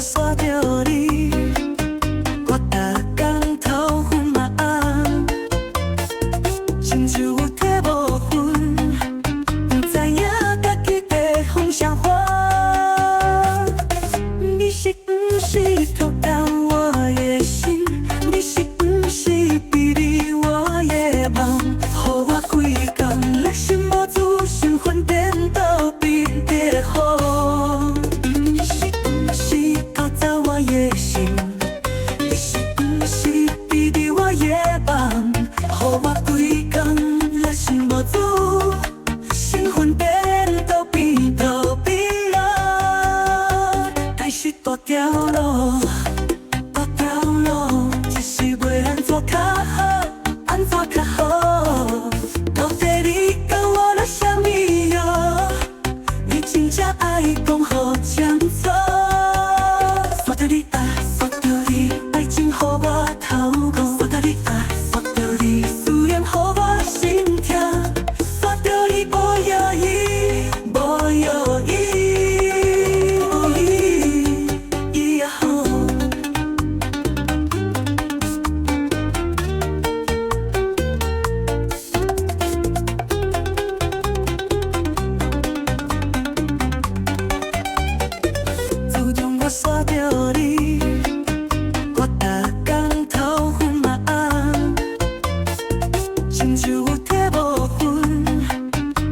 煞着你，我逐天头昏嘛红，亲像有体无魂，不知影家己在风啥花。你是不是偷干我的心？你是不是比你我的梦？予我规工内心无自信，昏颠倒变在风。你是不是偷走我的心？你是不是比你我的梦？予我规工内心无自信，昏颠倒变了，但是大条路。只是袂安怎较好，安怎较好？到底你甲我拿啥物药？你真正爱讲好讲错？煞着你爱，煞着你爱情，予我透讲。煞着你爱，煞着你思念，予我心痛。煞着你无犹豫，无犹豫。我煞着你，我逐天头昏嘛红，亲像有体无魂，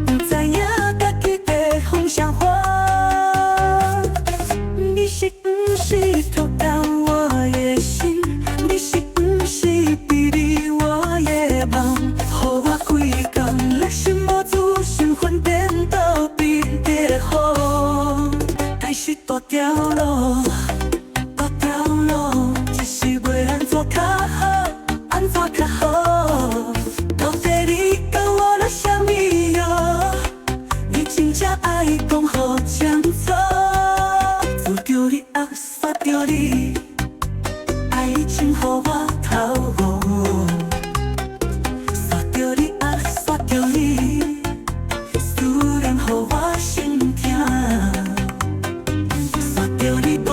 不知影家己在风啥花。你是不是偷干我的心？你是不是比你我的梦？予我规工内心无自信，昏颠倒变在风。但是大条路，只是袂安怎较好，安怎较好？到底你甲我拿啥物药？你真正爱讲好讲错？做着你爱，煞着你爱情，予我透无。煞着你爱，煞着你思念，予我心痛。煞着你无